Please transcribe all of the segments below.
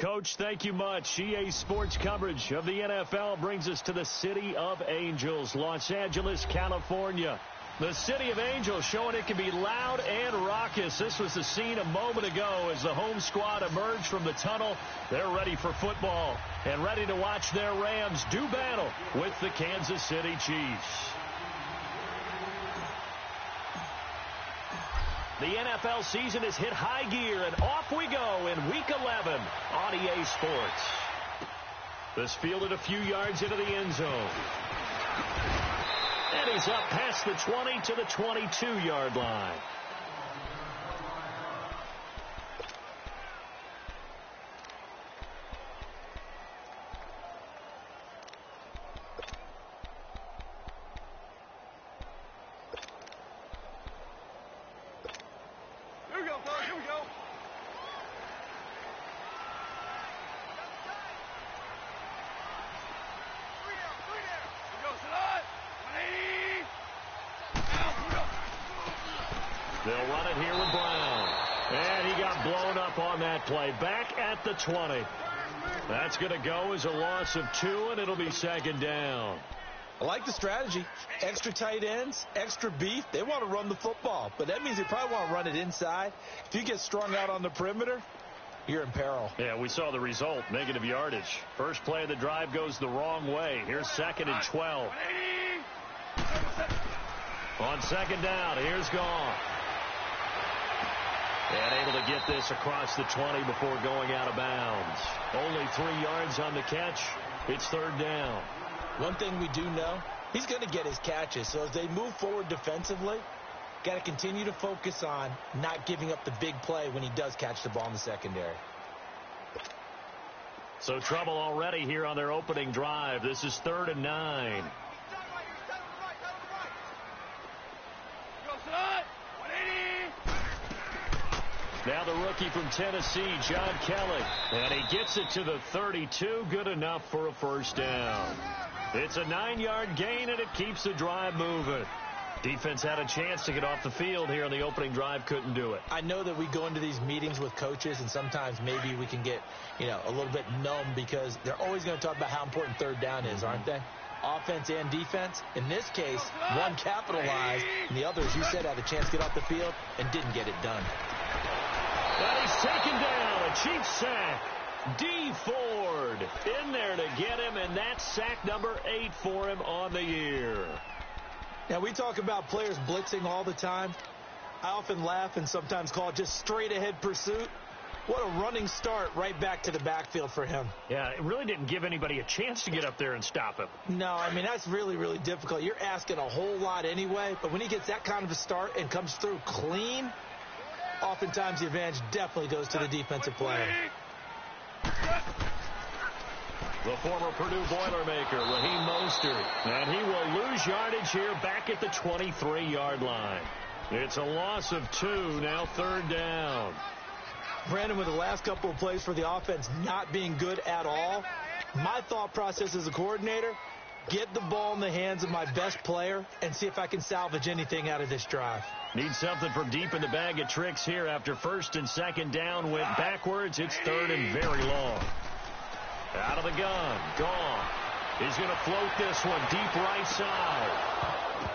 Coach, thank you much. EA Sports coverage of the NFL brings us to the City of Angels, Los Angeles, California. The City of Angels showing it can be loud and raucous. This was the scene a moment ago as the home squad emerged from the tunnel. They're ready for football and ready to watch their Rams do battle with the Kansas City Chiefs. The NFL season has hit high gear, and off we go in Week 11 on EA Sports. This fielded a few yards into the end zone. And he's up past the 20 to the 22-yard line. They'll run it here with Brown. And he got blown up on that play. Back at the 20. That's going to go as a loss of 2, and it'll be second down. I like the strategy. Extra tight ends, extra beef. They want to run the football, but that means they probably want to run it inside. If you get strung out on the perimeter, you're in peril. Yeah, we saw the result, negative yardage. First play of the drive goes the wrong way. Here's 2nd and 12. On second down, here's Goff. And able to get this across the 20 before going out of bounds. Only 3 yards on the catch. It's third down. One thing we do know, he's going to get his catches. So as they move forward defensively, got to continue to focus on not giving up the big play when he does catch the ball in the secondary. So trouble already here on their opening drive. This is 3rd and 9. Now the rookie from Tennessee, John Kelly. And he gets it to the 32. Good enough for a first down. It's a 9-yard gain, and it keeps the drive moving. Defense had a chance to get off the field here on the opening drive. Couldn't do it. I know that we go into these meetings with coaches, and sometimes maybe we can get, a little bit numb because they're always going to talk about how important third down is, aren't they? Offense and defense. In this case, one capitalized, and the other, as you said, had a chance to get off the field and didn't get it done. And he's taken down. A cheap sack. D. Ford in there to get him, and that's sack number 8 for him on the year. Now, we talk about players blitzing all the time. I often laugh and sometimes call it just straight-ahead pursuit. What a running start right back to the backfield for him. Yeah, it really didn't give anybody a chance to get up there and stop him. No, I mean, that's really, really difficult. You're asking a whole lot anyway, but when he gets that kind of a start and comes through clean, oftentimes the advantage definitely goes to the defensive player. The former Purdue Boilermaker, Raheem Mostert. And he will lose yardage here back at the 23-yard line. It's a loss of 2, now third down. Brandon, with the last couple of plays for the offense not being good at all, my thought process as a coordinator, get the ball in the hands of my best player and see if I can salvage anything out of this drive. Need something from deep in the bag of tricks here after first and second down went backwards. It's third and very long. Out of the gun. Gone. He's going to float this one deep right side.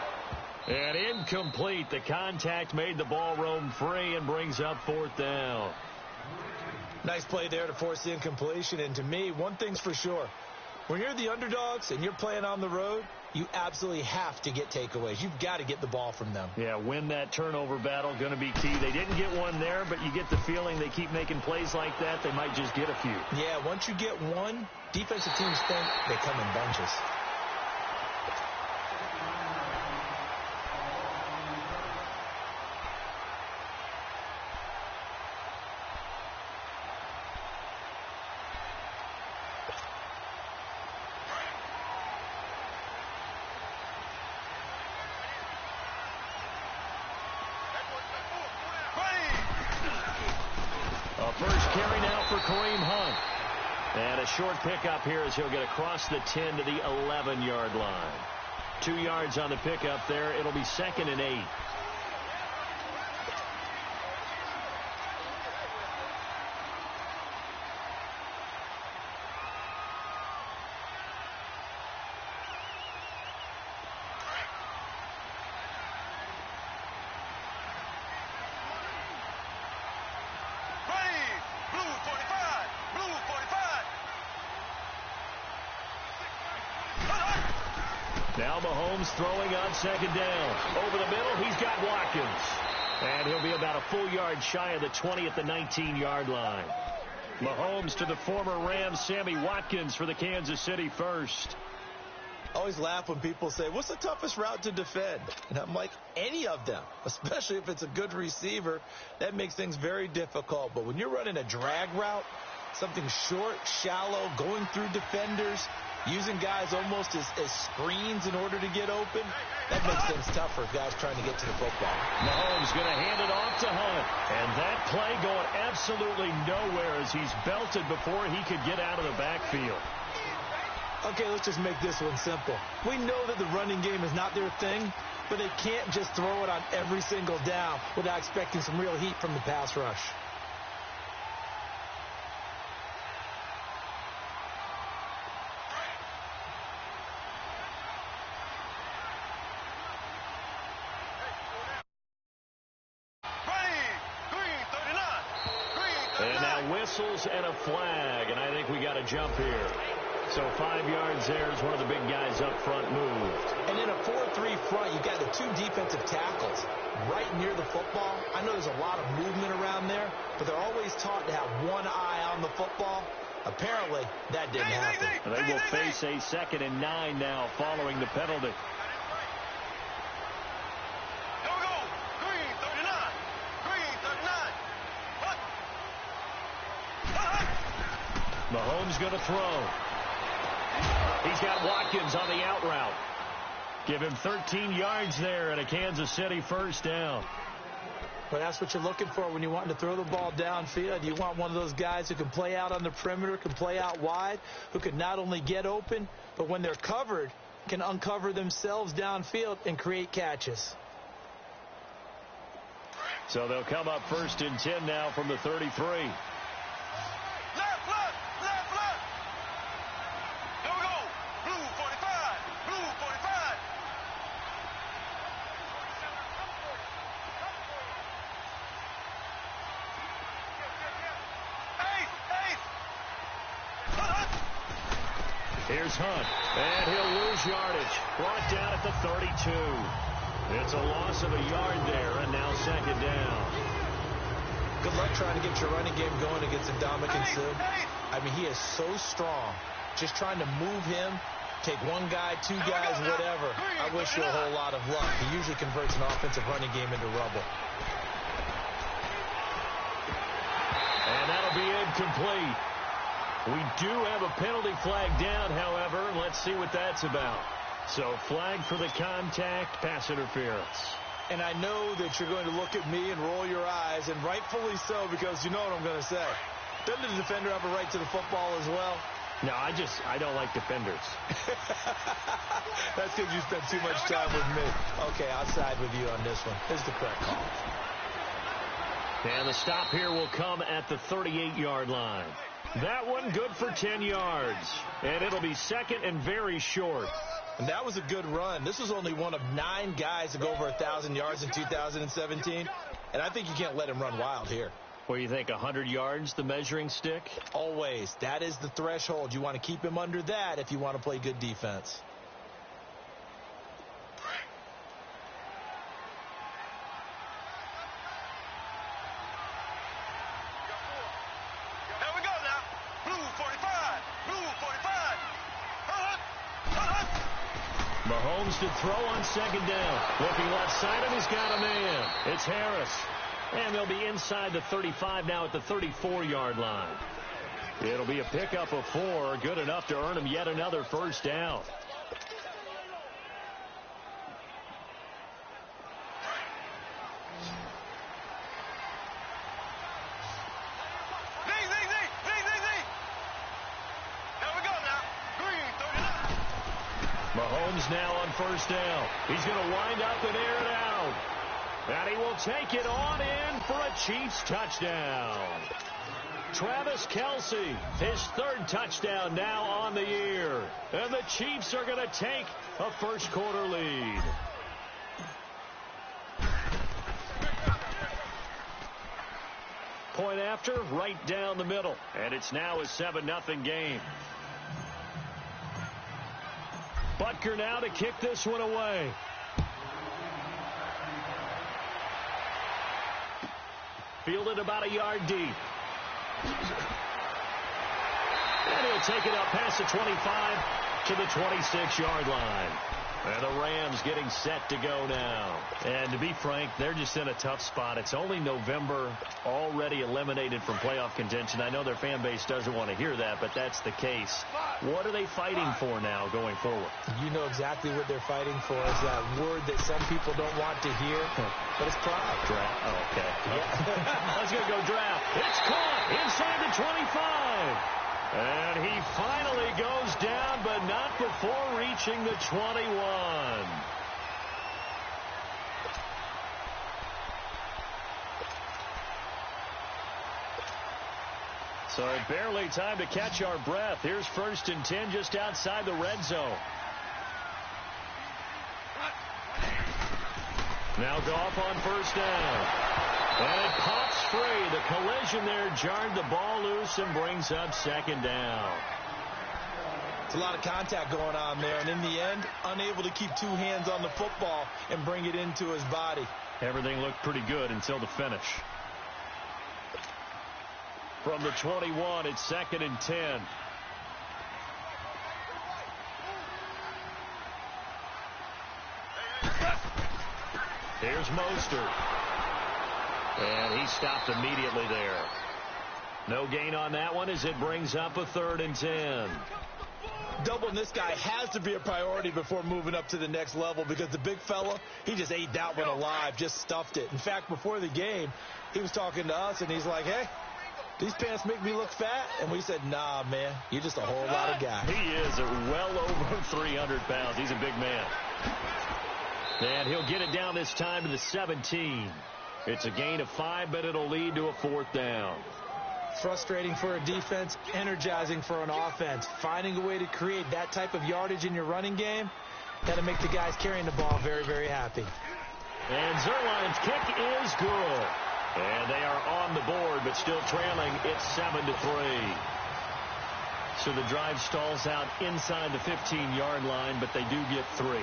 And incomplete. The contact made the ball roam free and brings up fourth down. Nice play there to force the incompletion. And to me, one thing's for sure. When you're the underdogs and you're playing on the road, you absolutely have to get takeaways. You've got to get the ball from them. Yeah, win that turnover battle, going to be key. They didn't get one there, but you get the feeling they keep making plays like that, they might just get a few. Yeah, once you get one, defensive teams think they come in bunches. First carry now for Kareem Hunt. And a short pickup here as he'll get across the 10 to the 11-yard line. 2 yards on the pickup there. It'll be 2nd and 8. Now Mahomes throwing on second down. Over the middle, he's got Watkins. And he'll be about a full yard shy of the 20 at the 19-yard line. Mahomes to the former Rams, Sammy Watkins for the Kansas City first. I always laugh when people say, what's the toughest route to defend? And I'm like, any of them, especially if it's a good receiver. That makes things very difficult. But when you're running a drag route, something short, shallow, going through defenders, using guys almost as screens in order to get open, that makes things tougher if guys trying to get to the football. Mahomes going to hand it off to Hunt. And that play going absolutely nowhere as he's belted before he could get out of the backfield. Okay, let's just make this one simple. We know that the running game is not their thing, but they can't just throw it on every single down without expecting some real heat from the pass rush. And now whistles and a flag, and I think we got a jump here. So 5 yards there as one of the big guys up front moved. And in a 4-3 front, you've got the 2 defensive tackles right near the football. I know there's a lot of movement around there, but they're always taught to have one eye on the football. Apparently, that didn't happen. They will face a 2nd and 9 now following the penalty. Mahomes going to throw. He's got Watkins on the out route. Give him 13 yards there and a Kansas City first down. Well, that's what you're looking for when you want to throw the ball downfield. You want one of those guys who can play out on the perimeter, can play out wide, who can not only get open, but when they're covered, can uncover themselves downfield and create catches. So they'll come up 1st and 10 now from the 33. Here's Hunt, and he'll lose yardage. Brought down at the 32. It's a loss of a yard there, and now 2nd down. Good luck trying to get your running game going against Ndamukong Suh. I mean, he is so strong. Just trying to move him, take one guy, 2 guys, whatever. I wish you a whole lot of luck. He usually converts an offensive running game into rubble. And that'll be incomplete. We do have a penalty flag down, however. Let's see what that's about. So flag for the contact, pass interference. And I know that you're going to look at me and roll your eyes, and rightfully so, because you know what I'm going to say. Doesn't the defender have a right to the football as well? No, I don't like defenders. That's because you spent too much time with me. Okay, I'll side with you on this one. This is the correct call. And the stop here will come at the 38-yard line. That one good for 10 yards. And it'll be 2nd and very short. And that was a good run. This was only one of 9 guys to go over 1,000 yards in 2017. And I think you can't let him run wild here. What do you think, 100 yards, the measuring stick? Always. That is the threshold. You want to keep him under that if you want to play good defense. Mahomes to throw on 2nd down. Looking left side, and he's got a man. It's Harris. And they'll be inside the 35 now at the 34-yard line. It'll be a pickup of 4, good enough to earn him yet another first down. Mahomes now on 1st down. He's going to wind up and air it out. And he will take it on in for a Chiefs touchdown. Travis Kelce, his 3rd touchdown now on the year. And the Chiefs are going to take a first-quarter lead. Point after, right down the middle. And it's now a 7-0 game. Butker now to kick this one away. Fielded about a yard deep. And he'll take it up past the 25 to the 26-yard line. And the Rams getting set to go now. And to be frank, they're just in a tough spot. It's only November, already eliminated from playoff contention. I know their fan base doesn't want to hear that, but that's the case. What are they fighting for now going forward? You know exactly what they're fighting for. Is that word that some people don't want to hear, but it's pride. Draft. Oh, okay. Yeah. Let's go draft. It's caught inside the 25. And he finally goes down, but not before reaching the 21. So barely time to catch our breath. Here's 1st and 10 just outside the red zone. Now Goff on 1st down. And it pops free. The collision there jarred the ball loose and brings up 2nd down. It's a lot of contact going on there, and in the end, unable to keep 2 hands on the football and bring it into his body. Everything looked pretty good until the finish. From the 21, it's 2nd and 10. Here's Mostert. And he stopped immediately there. No gain on that one as it brings up a 3rd and 10. Doubling this guy has to be a priority before moving up to the next level, because the big fella, he just ate that one alive, just stuffed it. In fact, before the game, he was talking to us, and he's like, hey, these pants make me look fat? And we said, nah, man, you're just a whole lot of guy. He is well over 300 pounds. He's a big man. And he'll get it down this time to the 17. It's a gain of 5, but it'll lead to a 4th down. Frustrating for a defense, energizing for an offense. Finding a way to create that type of yardage in your running game, got to make the guys carrying the ball very, very happy. And Zuerlein's kick is good. And they are on the board, but still trailing. It's 7-3. So the drive stalls out inside the 15-yard line, but they do get 3.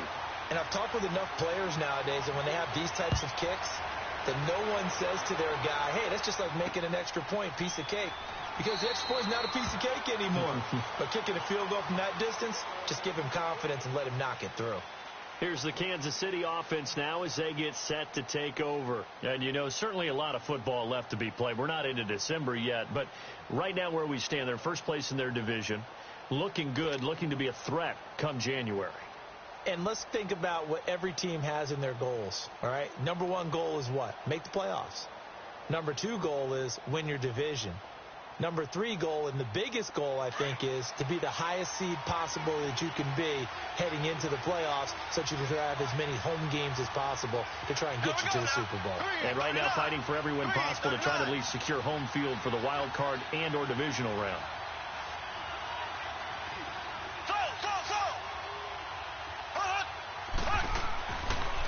And I've talked with enough players nowadays, and when they have these types of kicks, that no one says to their guy, hey, that's just like making an extra point, piece of cake. Because the extra point is not a piece of cake anymore. But kicking a field goal from that distance, just give him confidence and let him knock it through. Here's the Kansas City offense now as they get set to take over. And, you know, certainly a lot of football left to be played. We're not into December yet, but right now where we stand, they're first place in their division, looking good, looking to be a threat come January. And let's think about what every team has in their goals, all right? Number 1 goal is what? Make the playoffs. Number 2 goal is win your division. Number 3 goal, and the biggest goal, I think, is to be the highest seed possible that you can be heading into the playoffs, so that you can have as many home games as possible to try and get you to the Super Bowl. And right now fighting for every win possible to try to at least secure home field for the wild card and or divisional round.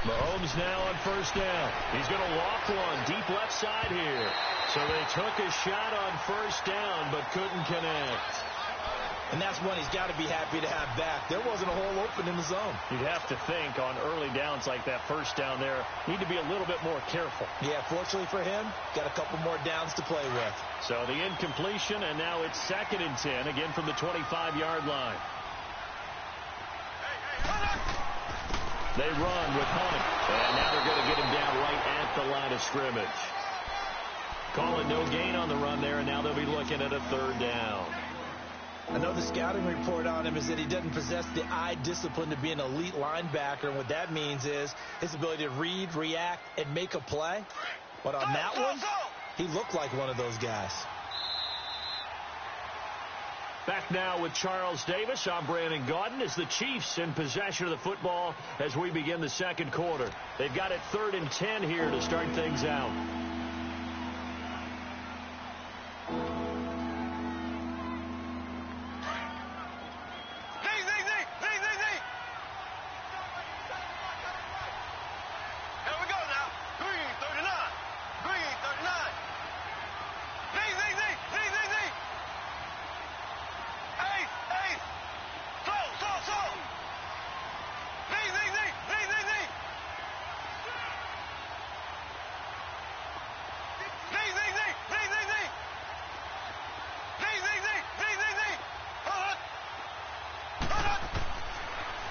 Mahomes now on 1st down. He's going to walk one deep left side here. So they took a shot on 1st down, but couldn't connect. And that's one he's got to be happy to have back. There wasn't a hole open in the zone. You'd have to think on early downs like that 1st down there, need to be a little bit more careful. Yeah, fortunately for him, got a couple more downs to play with. So the incompletion, and now it's 2nd and 10, again from the 25-yard line. They run with Hunt, and now they're going to get him down right at the line of scrimmage. Calling no gain on the run there, and now they'll be looking at a 3rd down. I know the scouting report on him is that he doesn't possess the eye discipline to be an elite linebacker, and what that means is his ability to read, react, and make a play. But on that one, he looked like one of those guys. Back now with Charles Davis. I'm Brandon Gaudin as the Chiefs in possession of the football as we begin the 2nd quarter. They've got it 3rd and 10 here to start things out.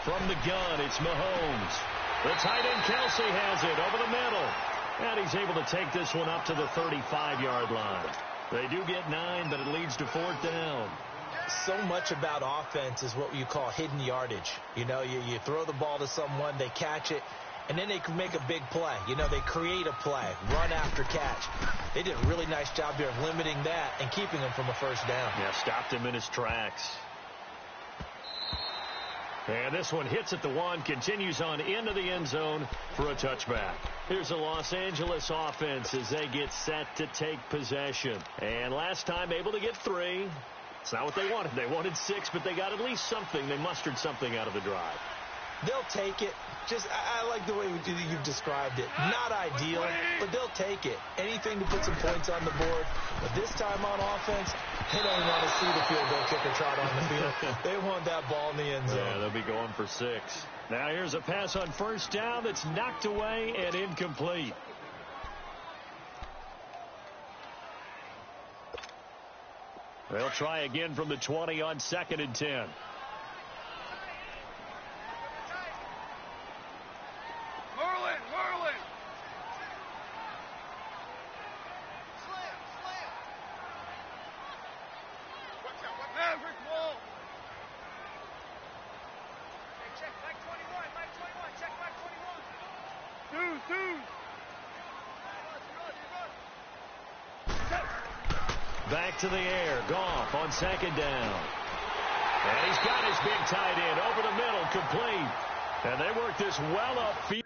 From the gun, it's Mahomes. The tight end Kelsey has it over the middle. And he's able to take this one up to the 35-yard line. They do get 9, but it leads to 4th down. So much about offense is what you call hidden yardage. You know, you throw the ball to someone, they catch it, and then they can make a big play. You know, they create a play, run after catch. They did a really nice job here of limiting that and keeping him from a first down. Yeah, stopped him in his tracks. And this one hits at the 1, continues on into the end zone for a touchback. Here's the Los Angeles offense as they get set to take possession. And last time able to get 3. It's not what they wanted. They wanted 6, but they got at least something. They mustered something out of the drive. They'll take it. Just, I like the way you've described it. Not ideal, but they'll take it. Anything to put some points on the board. But this time on offense, they don't want to see the field goal kicker trot on the field. They want that ball in the end zone. Yeah, they'll be going for 6. Now here's a pass on first down that's knocked away and incomplete. They'll try again from the 20 on 2nd and 10. Back to the air. Goff on 2nd down. And he's got his big tight end over the middle, complete. And they work this well upfield.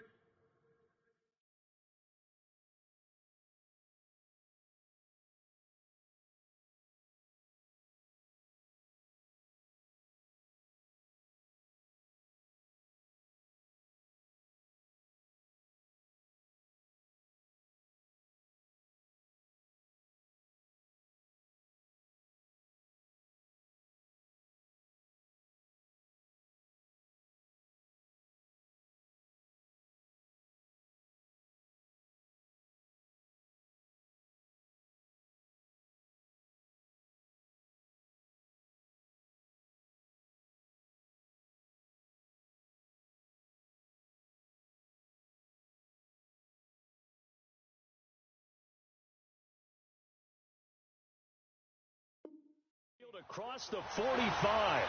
Across the 45.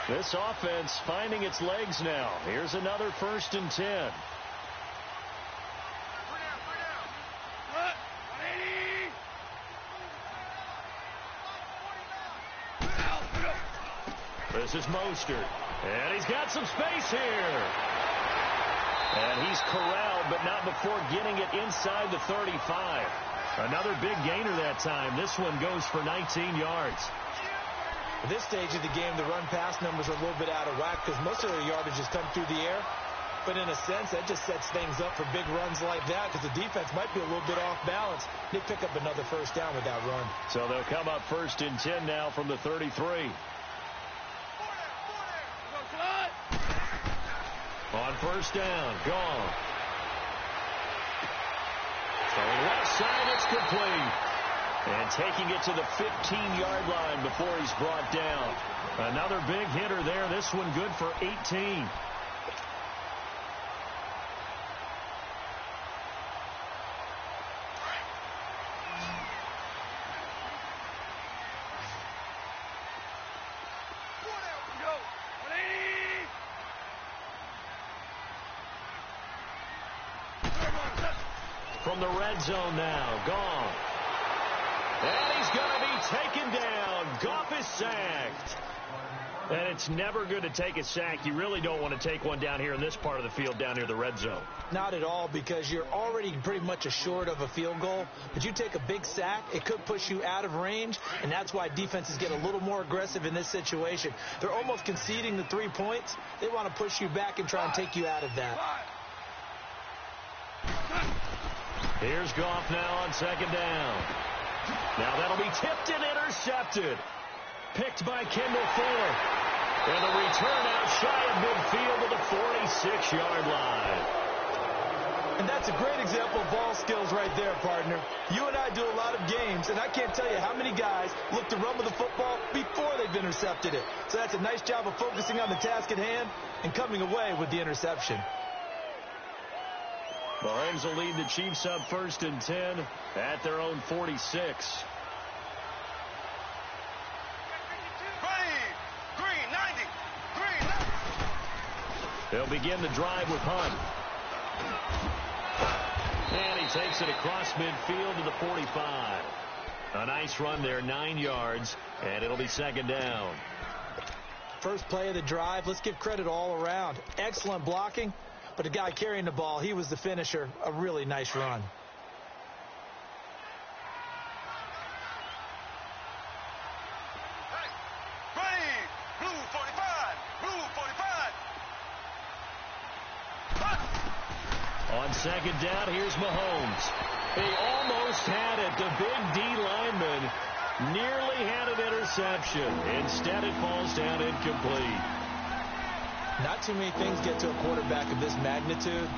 This offense finding its legs now. Here's another 1st and 10. This is Mostert. And he's got some space here. And he's corralled, but not before getting it inside the 35. Another big gainer that time. This one goes for 19 yards. At this stage of the game, the run-pass numbers are a little bit out of whack because most of their yardage has come through the air. But in a sense, that just sets things up for big runs like that because the defense might be a little bit off balance. They pick up another first down with that run. So they'll come up 1st and 10 now from the 33. On 1st down, gone. Throwing left side, it's complete. And taking it to the 15-yard line before he's brought down. Another big hitter there. This one good for 18. From the red zone now, Goff. And he's going to be taken down. Goff is sacked. And it's never good to take a sack. You really don't want to take one down here in this part of the field, down near the red zone. Not at all, because you're already pretty much assured of a field goal. But you take a big sack, it could push you out of range, and that's why defenses get a little more aggressive in this situation. They're almost conceding the 3 points. They want to push you back and try and take you out of that. Here's Goff now on 2nd down. Now that'll be tipped and intercepted. Picked by Kendall Fuller. And the return out shy of midfield to the 46-yard line. And that's a great example of ball skills right there, partner. You and I do a lot of games, and I can't tell you how many guys look to run with the football before they've intercepted it. So that's a nice job of focusing on the task at hand and coming away with the interception. Mahomes will lead the Chiefs up 1st and 10 at their own 46. They'll begin the drive with Hunt. And he takes it across midfield to the 45. A nice run there, 9 yards, and it'll be 2nd down. First play of the drive, let's give credit all around. Excellent blocking, but the guy carrying the ball, he was the finisher. A really nice run. On 2nd down, here's Mahomes. He almost had it. The big D lineman nearly had an interception. Instead, it falls down incomplete. Not too many things get to a quarterback of this magnitude,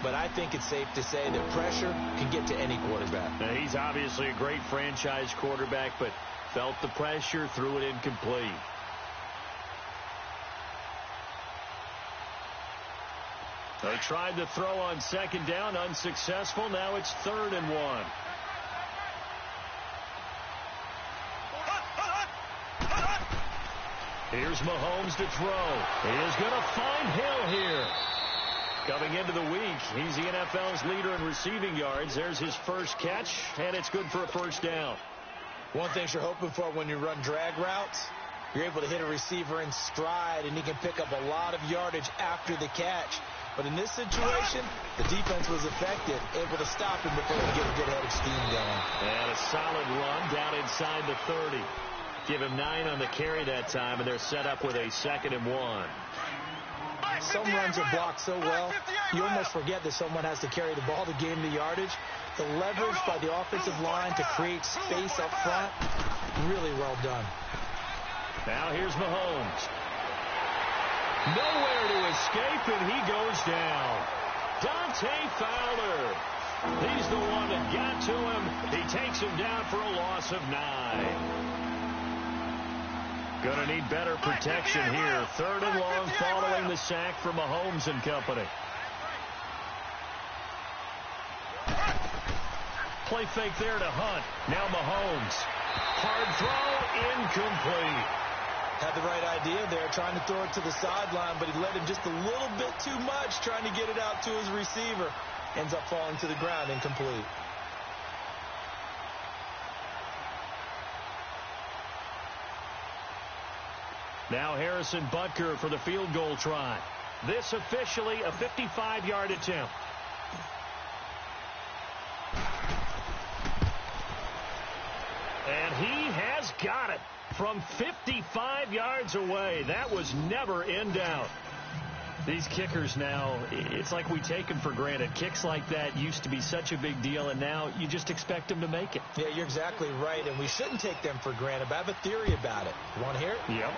but I think it's safe to say that pressure can get to any quarterback. Now, he's obviously a great franchise quarterback, but felt the pressure, threw it incomplete. They tried to throw on 2nd down, unsuccessful. Now it's 3rd and 1. Here's Mahomes to throw. He is going to find Hill here. Coming into the week, he's the NFL's leader in receiving yards. There's his first catch, and it's good for a 1st down. One thing you're hoping for when you run drag routes, you're able to hit a receiver in stride, and he can pick up a lot of yardage after the catch. But in this situation, the defense was effective, able to stop him before he could get a good head of steam going. And a solid run down inside the 30. Give him 9 on the carry that time, and they're set up with a 2nd and 1. Some runs are blocked so well, you almost forget that someone has to carry the ball to gain the yardage. The leverage by the offensive line to create space up front, really well done. Now here's Mahomes. Nowhere to escape, and he goes down. Dante Fowler. He's the one that got to him. He takes him down for a loss of 9. Going to need better protection here. 3rd and long following the sack from Mahomes and company. Play fake there to Hunt. Now Mahomes. Hard throw, incomplete. Had the right idea there, trying to throw it to the sideline, but he let him just a little bit too much, trying to get it out to his receiver. Ends up falling to the ground, incomplete. Now Harrison Butker for the field goal try. This officially a 55-yard attempt. And he has got it from 55 yards away. That was never in doubt. These kickers now, it's like we take them for granted. Kicks like that used to be such a big deal, and now you just expect them to make it. Yeah, you're exactly right, and we shouldn't take them for granted, but I have a theory about it. You want to hear it? Yep.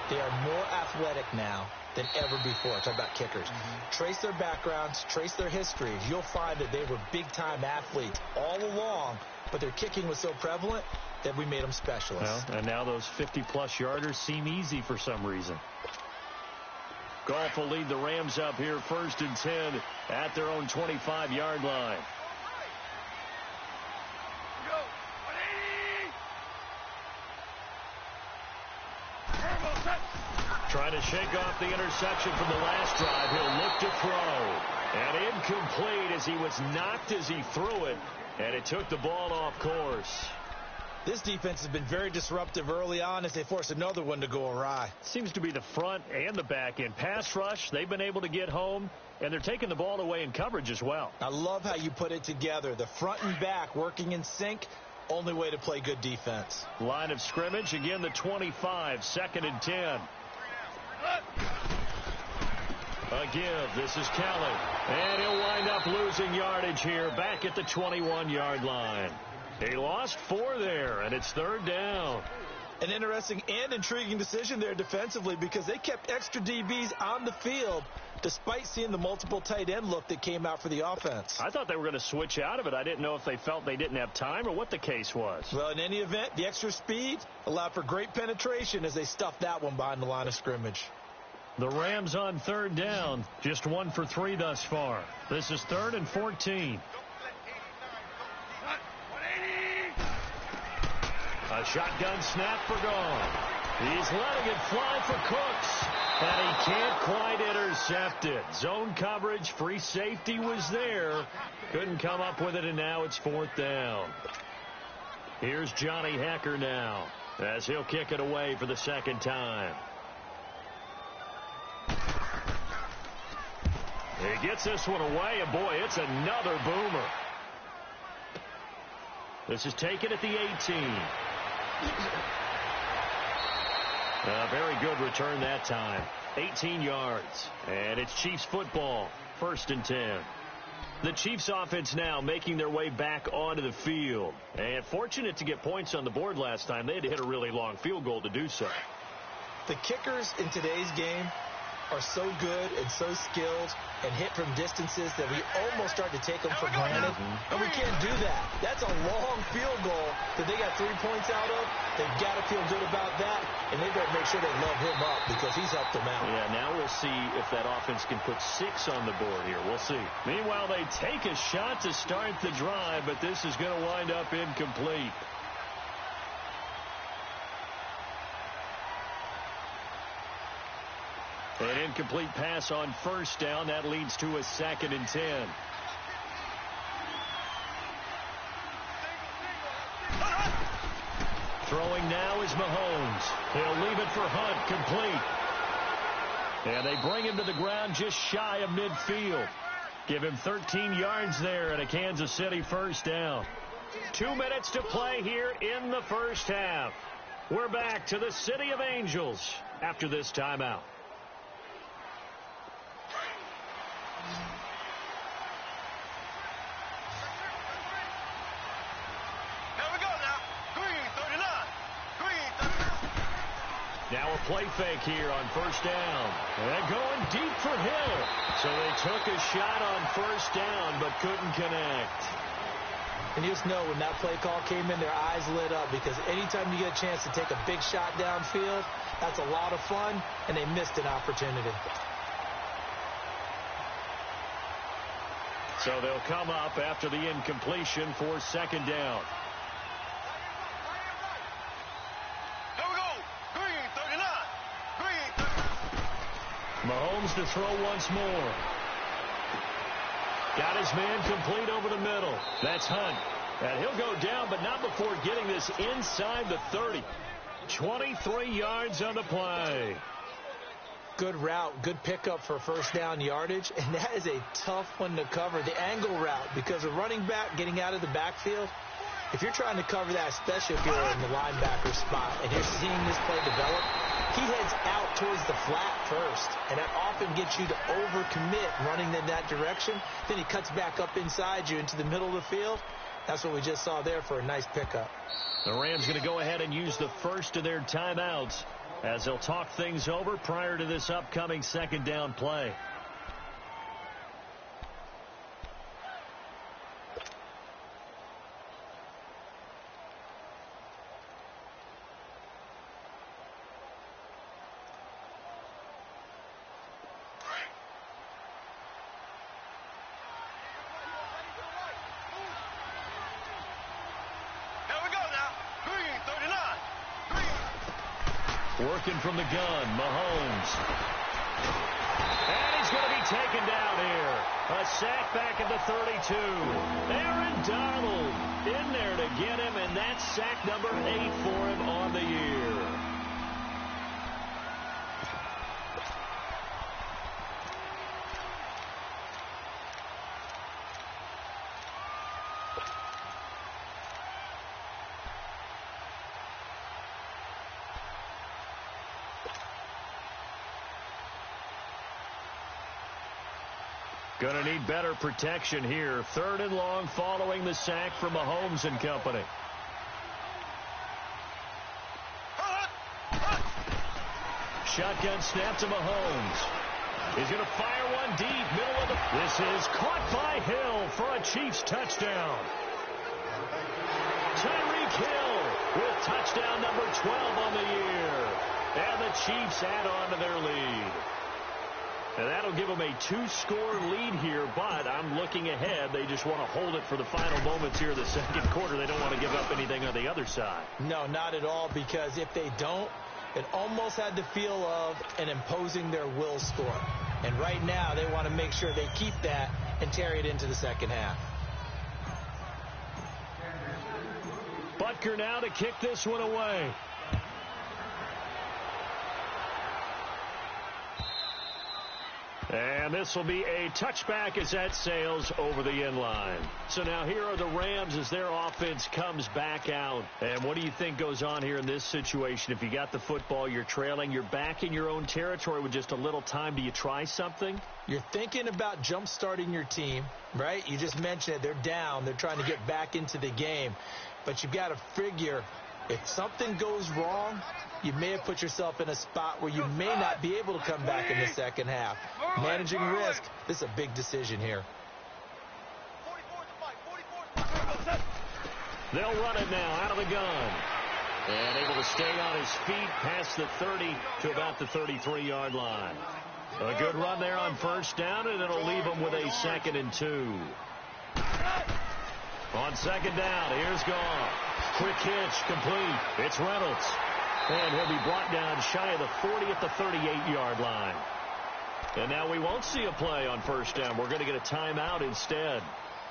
They are more athletic now than ever before. Talk about kickers. Trace their backgrounds, trace their histories. You'll find that they were big-time athletes all along, but their kicking was so prevalent that we made them specialists. Well, and now those 50-plus yarders seem easy for some reason. Goff will lead the Rams up here 1st and 10 at their own 25-yard line. Trying to shake off the interception from the last drive. He'll look to throw. And incomplete as he was knocked as he threw it. And it took the ball off course. This defense has been very disruptive early on as they force another one to go awry. Seems to be the front and the back end. Pass rush, they've been able to get home, and they're taking the ball away in coverage as well. I love how you put it together. The front and back working in sync. Only way to play good defense. Line of scrimmage, again the 25, 2nd and 10. A give. This is Kelly. And he'll wind up losing yardage here back at the 21-yard line. He lost 4 there, and it's 3rd down. An interesting and intriguing decision there defensively because they kept extra DBs on the field despite seeing the multiple tight end look that came out for the offense. I thought they were going to switch out of it. I didn't know if they felt they didn't have time or what the case was. Well, in any event, the extra speed allowed for great penetration as they stuffed that one behind the line of scrimmage. The Rams on third down, just 1 for 3 thus far. This is 3rd and 14. A shotgun snap for Gone. He's letting it fly for Cooks. And he can't quite intercept it. Zone coverage, free safety was there. Couldn't come up with it, and now it's 4th down. Here's Johnny Hekker now as he'll kick it away for the 2nd time. He gets this one away, and boy, it's another boomer. This is taken at the 18. A very good return that time. 18 yards. And it's Chiefs football. 1st and 10. The Chiefs offense now making their way back onto the field. And fortunate to get points on the board last time. They had to hit a really long field goal to do so. The kickers in today's game are so good and so skilled and hit from distances that we almost start to take them for granted. And we can't do that. That's a long field goal that they got 3 points out of. They've got to feel good about that, and they better make sure they love him up because he's helped them out. Yeah, now we'll see if that offense can put 6 on the board here. We'll see. Meanwhile, they take a shot to start the drive, but this is going to wind up incomplete. An incomplete pass on 1st down. That leads to a 2nd and 10. Throwing now is Mahomes. He'll leave it for Hunt, complete. And they bring him to the ground just shy of midfield. Give him 13 yards there and a Kansas City 1st down. 2 minutes to play here in the 1st half. We're back to the City of Angels after this timeout. Now a play fake here on 1st down. And going deep for Hill. So they took a shot on 1st down but couldn't connect. And you just know when that play call came in, their eyes lit up because anytime you get a chance to take a big shot downfield, that's a lot of fun, and they missed an opportunity. So they'll come up after the incompletion for 2nd down. Mahomes to throw once more. Got his man complete over the middle. That's Hunt. And he'll go down, but not before getting this inside the 30. 23 yards on the play. Good route, good pickup for 1st down yardage, and that is a tough one to cover. The angle route, because a running back getting out of the backfield, if you're trying to cover that, especially if you're in the linebacker spot, and you're seeing this play develop, he heads out towards the flat first, and that often gets you to overcommit running in that direction. Then he cuts back up inside you into the middle of the field. That's what we just saw there for a nice pickup. The Rams going to go ahead and use the first of their timeouts as they'll talk things over prior to this upcoming 2nd down play. Working from the gun, Mahomes. And he's going to be taken down here. A sack back at the 32. Aaron Donald in there to get him, and that's sack number 8 for him on the year. Going to need better protection here. 3rd and long following the sack from Mahomes and company. Shotgun snap to Mahomes. He's going to fire one deep, middle of the... This is caught by Hill for a Chiefs touchdown. Tyreek Hill with touchdown number 12 on the year. And the Chiefs add on to their lead. And that'll give them a 2-score lead here, but I'm looking ahead. They just want to hold it for the final moments here of the second quarter. They don't want to give up anything on the other side. No, not at all, because if they don't, it almost had the feel of an imposing their will score. And right now, they want to make sure they keep that and carry it into the second half. Butker now to kick this one away. And this will be a touchback as that sails over the end line. So now here are the Rams as their offense comes back out. And what do you think goes on here in this situation? If you got the football, you're trailing, you're back in your own territory with just a little time. Do you try something? You're thinking about jump-starting your team, right? You just mentioned it. They're down. They're trying to get back into the game. But you've got to figure if something goes wrong, you may have put yourself in a spot where you may not be able to come back in the second half. Managing risk, this is a big decision here. They'll run it now out of the gun. And able to stay on his feet past the 30 to about the 33-yard line. A good run there on first down, and it'll leave him with a 2nd and 2. On second down, here's Goff. Quick hitch, complete. It's Reynolds. And he'll be brought down shy of the 40 at the 38-yard line. And now we won't see a play on first down. We're going to get a timeout instead,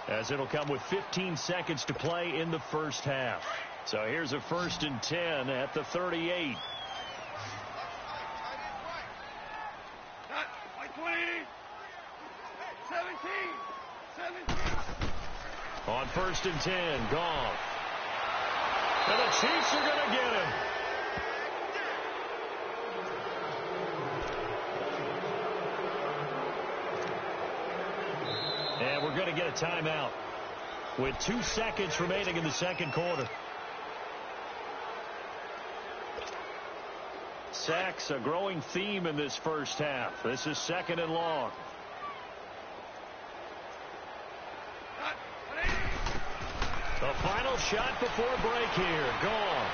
as it'll come with 15 seconds to play in the first half. So here's a 1st and 10 at the 38. On 1st and 10, Goff. And the Chiefs are going to get him. And we're going to get a timeout with 2 seconds remaining in the second quarter. Sacks, a growing theme in this first half. This is 2nd and long. The final shot before break here. Goff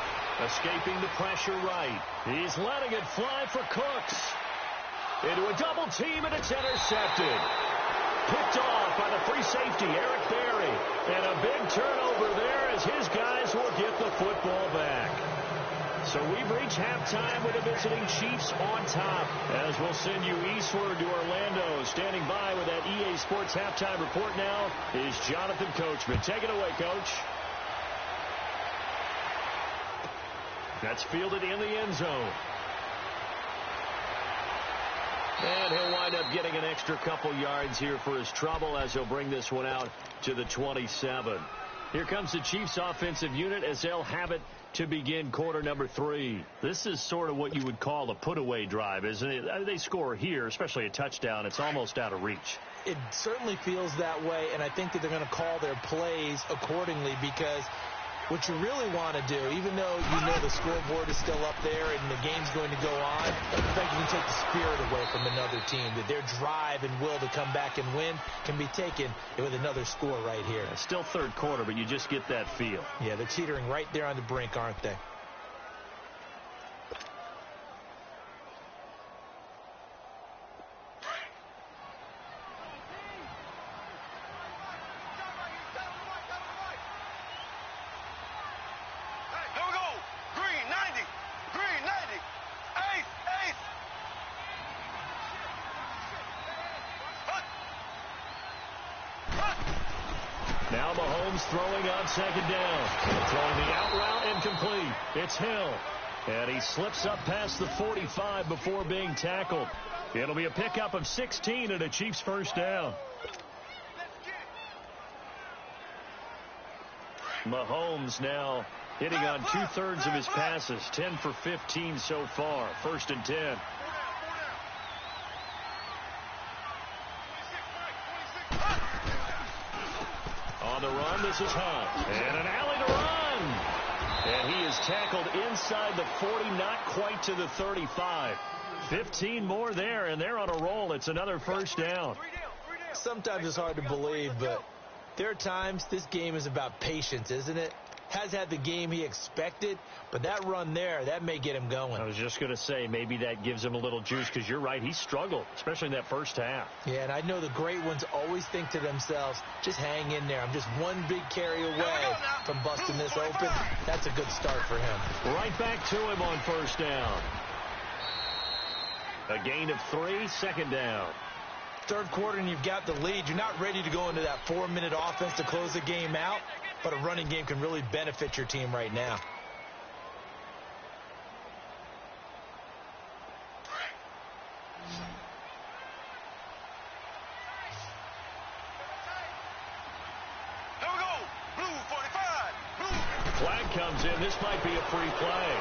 escaping the pressure right. He's letting it fly for Cooks. Into a double team, and it's intercepted. Picked off by the free safety, Eric Berry. And a big turnover there as his guys will get the football back. So we've reached halftime with the visiting Chiefs on top. As we'll send you eastward to Orlando. Standing by with that EA Sports halftime report now is Jonathan Coachman. Take it away, Coach. That's fielded in the end zone. And he'll wind up getting an extra couple yards here for his trouble as he'll bring this one out to the 27. Here comes the Chiefs offensive unit as they'll have it to begin quarter number 3. This is sort of what you would call a put-away drive, isn't it? They score here, especially a touchdown. It's almost out of reach. It certainly feels that way, and I think that they're going to call their plays accordingly, because what you really want to do, even though you know the scoreboard is still up there and the game's going to go on, in fact, you can take the spirit away from another team, that their drive and will to come back and win can be taken with another score right here. It's still third quarter, but you just get that feel. Yeah, they're teetering right there on the brink, aren't they? Now Mahomes throwing on second down. Throwing the out route incomplete. It's Hill. And he slips up past the 45 before being tackled. It'll be a pickup of 16 and a Chiefs first down. Mahomes now hitting on 2/3 of his passes. 10 for 15 so far. 1st and 10. On the run, this is Hunt. And an alley to run. And he is tackled inside the 40, not quite to the 35. 15 more there, and they're on a roll. It's another first down. Sometimes it's hard to believe, but there are times this game is about patience, isn't it? Has had the game he expected, but that run there, that may get him going. I was just going to say, maybe that gives him a little juice, because you're right, he struggled, especially in that first half. Yeah, and I know the great ones always think to themselves, just hang in there. I'm just one big carry away from busting this open. That's a good start for him. Right back to him on first down. A gain of 3, second down. Third quarter and you've got the lead. You're not ready to go into that 4-minute offense to close the game out, but a running game can really benefit your team right now. Here we go. Blue 45. Blue. Flag comes in. This might be a free play.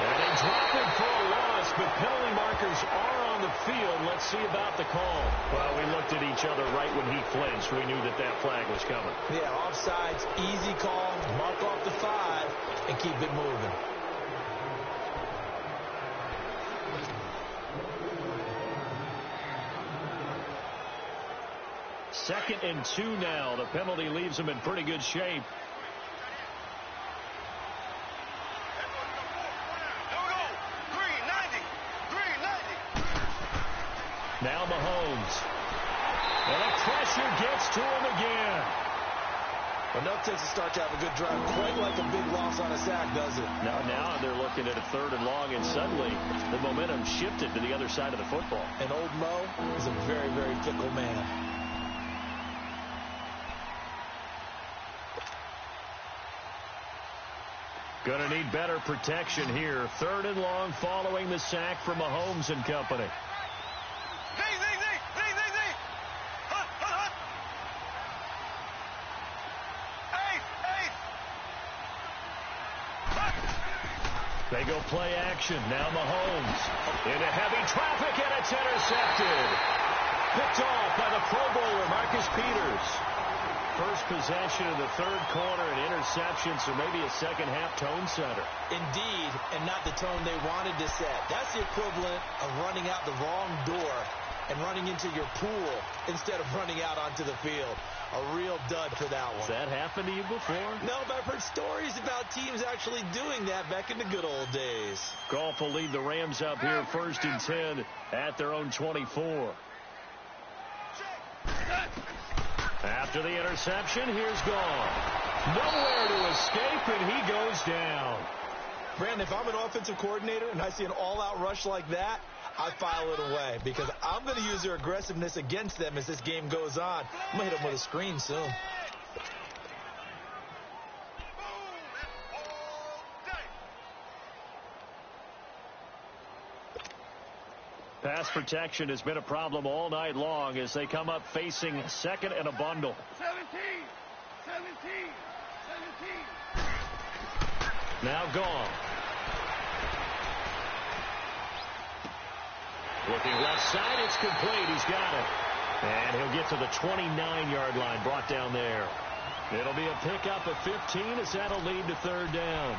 And they drop it for a loss, but penalty markers are on the field. Let's see about the call. Well, we looked at each other right when he flinched. We knew that that flag was coming. Yeah, offsides, easy call, mark off the 5, and keep it moving. Second and 2 now. The penalty leaves him in pretty good shape. Now Mahomes. And the pressure gets to him again. Enough takes to start to have a good drive. Quite like a big loss on a sack, does it? Now they're looking at a 3rd and long, and suddenly the momentum shifted to the other side of the football. And old Mo is a very, very fickle man. Gonna need better protection here. 3rd and long following the sack from Mahomes and company. They go play action. Now Mahomes into heavy traffic, and it's intercepted. Picked off by the Pro Bowler, Marcus Peters. First possession of the 3rd quarter, an interception, so maybe a second-half tone setter. Indeed, and not the tone they wanted to set. That's the equivalent of running out the wrong door and running into your pool instead of running out onto the field. A real dud for that one. Has that happened to you before? No, but I've heard stories about teams actually doing that back in the good old days. Goff will lead the Rams up here 1st and 10 at their own 24. After the interception, here's Goff. Nowhere to escape, and he goes down. Brandon, if I'm an offensive coordinator and I see an all-out rush like that, I file it away because I'm going to use their aggressiveness against them as this game goes on. I'm going to hit them with a screen soon. Pass protection has been a problem all night long as they come up facing 2nd and a bundle. 17. Now Goff. Looking left side, it's complete. He's got it. And he'll get to the 29-yard line, brought down there. It'll be a pickup of 15 as that'll lead to 3rd down.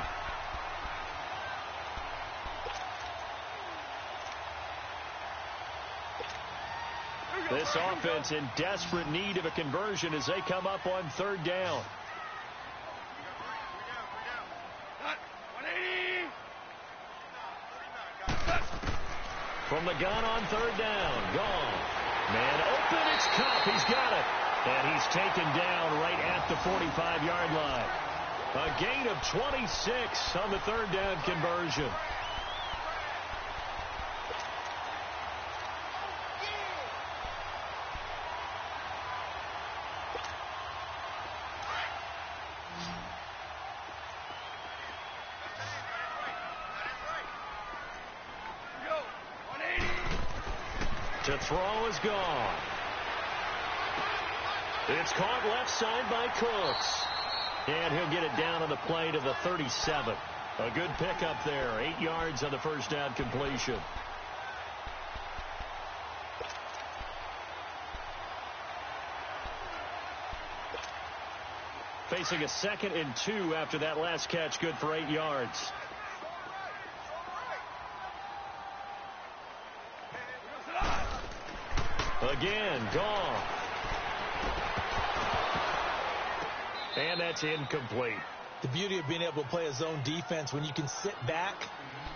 This offense in desperate need of a conversion as they come up on 3rd down. From the gun on 3rd down. Gone. Man open. It's Kupp. He's got it. And he's taken down right at the 45-yard line. A gain of 26 on the 3rd down conversion. To throw is gone. It's caught left side by Cooks. And he'll get it down on the play to the 37. A good pickup there. 8 yards on the 1st down completion. Facing a 2nd and 2 after that last catch, good for 8 yards. again. Gone. And that's incomplete. The beauty of being able to play a zone defense, when you can sit back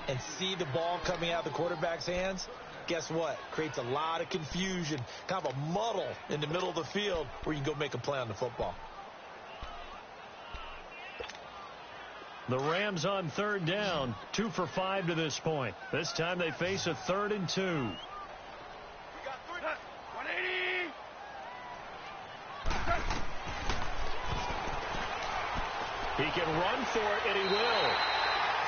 and see the ball coming out of the quarterback's hands, guess what? Creates a lot of confusion, kind of a muddle in the middle of the field where you can go make a play on the football. The Rams on third down, 2 for 5 to this point. This time they face a 3rd and 2. We got 180. He can run for it, and he will.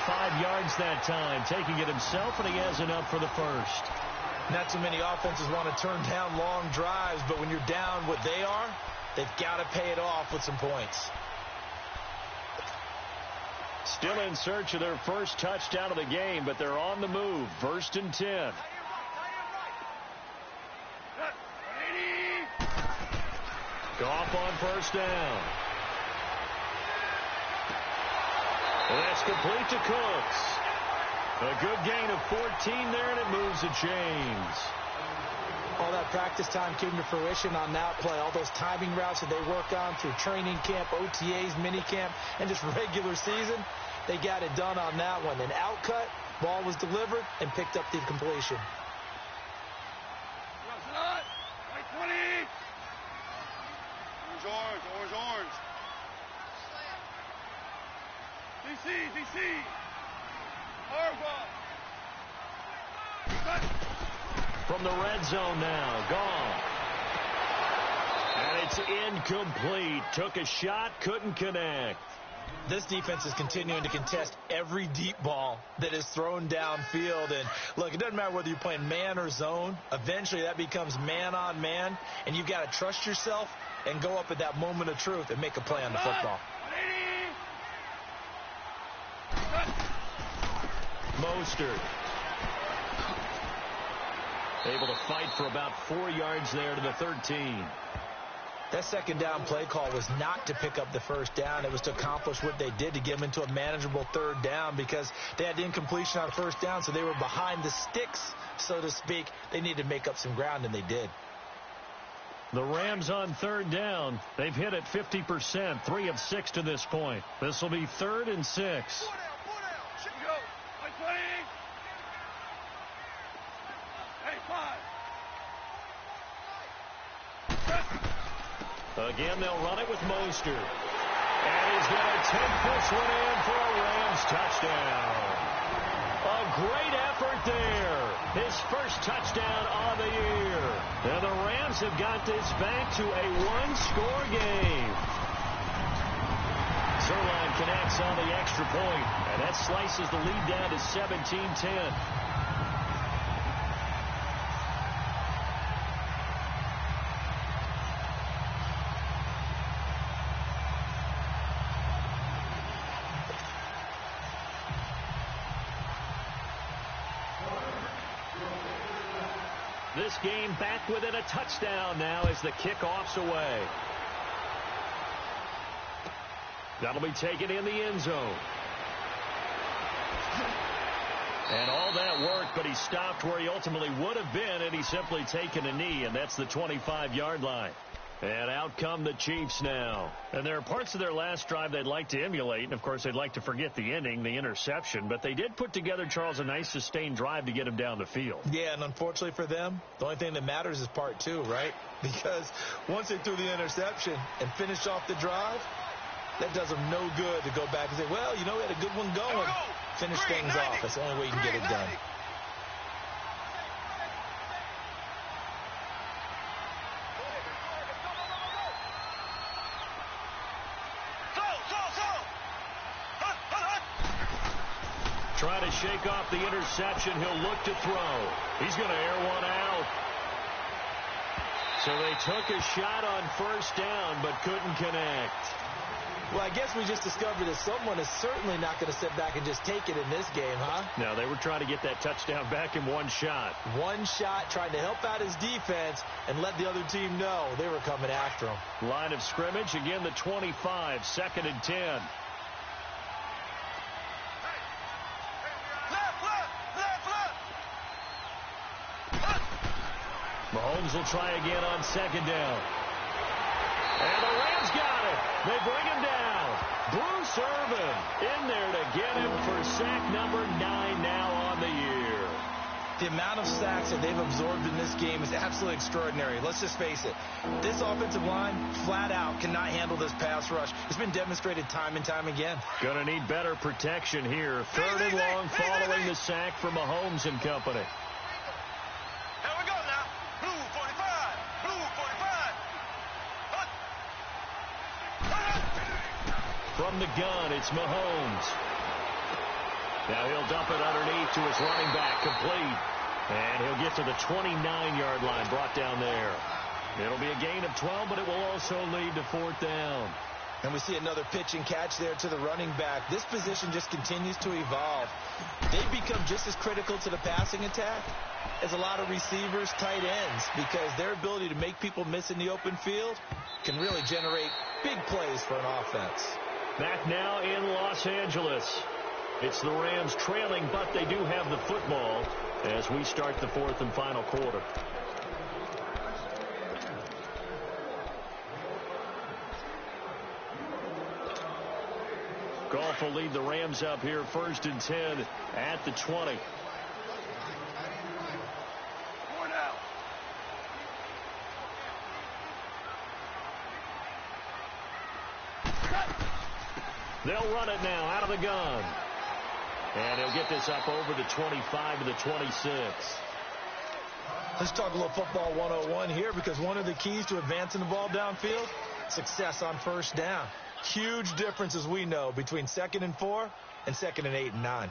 5 yards that time, taking it himself, and he has enough for the first. Not too many offenses want to turn down long drives, but when you're down what they are, they've got to pay it off with some points. Still in search of their first touchdown of the game, but they're on the move. 1st and 10. Goff on first down. And that's complete to Cooks. A good gain of 14 there, and it moves the chains. All that practice time came to fruition on that play. All those timing routes that they work on through training camp, OTAs, minicamp, and just regular season, they got it done on that one. An outcut, ball was delivered, and picked up the completion. Orange. DC. From the red zone now, gone. And it's incomplete. Took a shot, couldn't connect. This defense is continuing to contest every deep ball that is thrown downfield. And, look, it doesn't matter whether you're playing man or zone. Eventually, that becomes man-on-man, and you've got to trust yourself and go up at that moment of truth and make a play on the football. Mostert. Able to fight for about 4 yards there to the 13. That second down play call was not to pick up the first down. It was to accomplish what they did, to get them into a manageable third down, because they had the incompletion on first down, so they were behind the sticks, so to speak. They needed to make up some ground, and they did. The Rams on third down. They've hit it 50%, 3 of 6 to this point. This will be 3rd and 6. Again, they'll run it with Mostert. And he's going to take this one in for a Rams touchdown. A great effort there. His first touchdown on the year. And the Rams have got this back to a one-score game. Zuerlein connects on the extra point, and that slices the lead down to 17-10. This game back within a touchdown now as the kickoff's away. That'll be taken in the end zone. And all that work, but he stopped where he ultimately would have been, and he's simply taken a knee, and that's the 25-yard line. And out come the Chiefs now. And there are parts of their last drive they'd like to emulate. And, of course, they'd like to forget the ending, the interception. But they did put together, Charles, a nice sustained drive to get him down the field. Yeah, and unfortunately for them, the only thing that matters is part 2, right? Because once they threw the interception and finished off the drive, that does them no good to go back and say, well, you know, we had a good one going. Finish things off. That's the only way you can get it done. Trying to shake off the interception. He'll look to throw. He's going to air one out. So they took a shot on first down, but couldn't connect. Well, I guess we just discovered that someone is certainly not going to sit back and just take it in this game, huh? No, they were trying to get that touchdown back in one shot. One shot, trying to help out his defense and let the other team know they were coming after him. Line of scrimmage, again the 25, 2nd and 10. Mahomes Mahomes will try again on second down. And the Rams got it. They bring him down. Bruce Irvin in there to get him for sack number 9 now on the year. The amount of sacks that they've absorbed in this game is absolutely extraordinary. Let's just face it. This offensive line, flat out, cannot handle this pass rush. It's been demonstrated time and time again. Going to need better protection here. Third and long following the sack from Mahomes and company. Here we go now. Blue 45. Blue 45. Hut. From the gun, it's Mahomes. Now he'll dump it underneath to his running back, complete. And he'll get to the 29-yard line, brought down there. It'll be a gain of 12, but it will also lead to fourth down. And we see another pitch and catch there to the running back. This position just continues to evolve. They've become just as critical to the passing attack as a lot of receivers, tight ends, because their ability to make people miss in the open field can really generate big plays for an offense. Back now in Los Angeles. It's the Rams trailing, but they do have the football as we start the fourth and final quarter. Goff will lead the Rams up here first and 10 at the 20. They'll run it now out of the gun. And he'll get this up over the 25 to the 26. Let's talk a little football 101 here, because one of the keys to advancing the ball downfield, success on first down. Huge difference, as we know, between 2nd and 4 and 2nd and 8 and 9.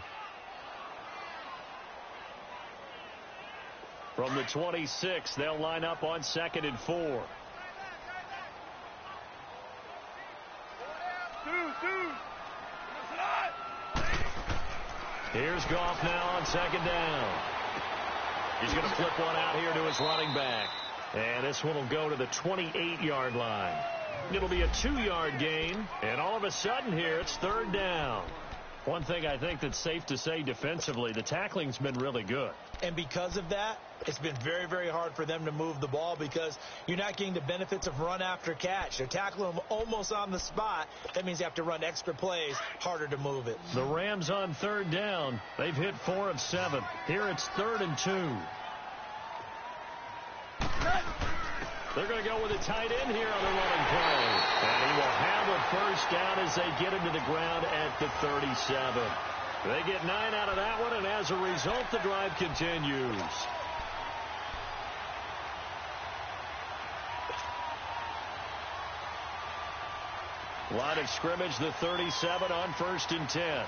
From the 26, they'll line up on 2nd and 4. Here's Goff now on 2nd down. He's going to flip one out here to his running back. And this one will go to the 28-yard line. It'll be a 2-yard gain. And all of a sudden here, it's 3rd down. One thing I think that's safe to say defensively, the tackling's been really good. And because of that, it's been very, very hard for them to move the ball, because you're not getting the benefits of run after catch. They're tackling them almost on the spot. That means you have to run extra plays, harder to move it. The Rams on 3rd down. They've hit 4 of 7. Here it's 3rd and 2. They're going to go with a tight end here on the running play. And he will have a first down as they get him to the ground at the 37. They get 9 out of that one, and as a result, the drive continues. Line of scrimmage, the 37 on 1st and 10.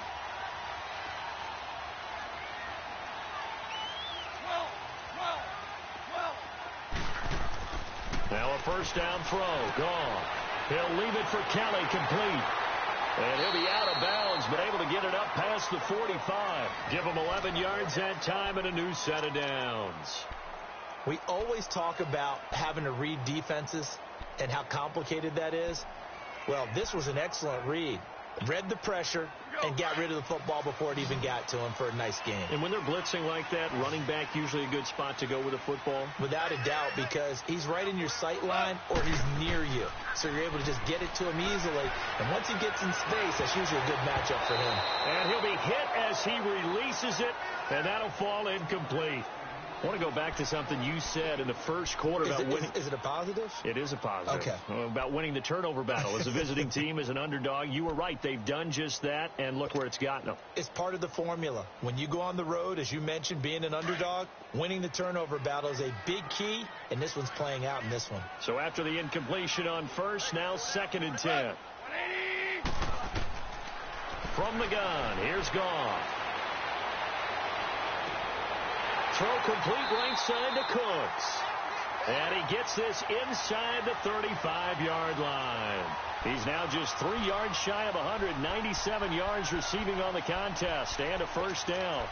Now a first down throw. Gone. He'll leave it for Kelly, complete. And he'll be out of bounds, but able to get it up past the 45. Give him 11 yards that time and a new set of downs. We always talk about having to read defenses and how complicated that is. Well, this was an excellent read. Read the pressure and got rid of the football before it even got to him for a nice game. And when they're blitzing like that, running back usually a good spot to go with the football? Without a doubt, because he's right in your sight line or he's near you. So you're able to just get it to him easily. And once he gets in space, that's usually a good matchup for him. And he'll be hit as he releases it, and that'll fall incomplete. I want to go back to something you said in the first quarter about winning. Is it a positive? It is a positive. Okay. About winning the turnover battle. As a visiting team, as an underdog, you were right. They've done just that, and look where it's gotten them. It's part of the formula. When you go on the road, as you mentioned, being an underdog, winning the turnover battle is a big key, and this one's playing out in this one. So after the incompletion on first, now 2nd and 10. From the gun, here's Goff. Throw complete right side to Cooks. And he gets this inside the 35-yard line. He's now just 3 yards shy of 197 yards receiving on the contest and a first down.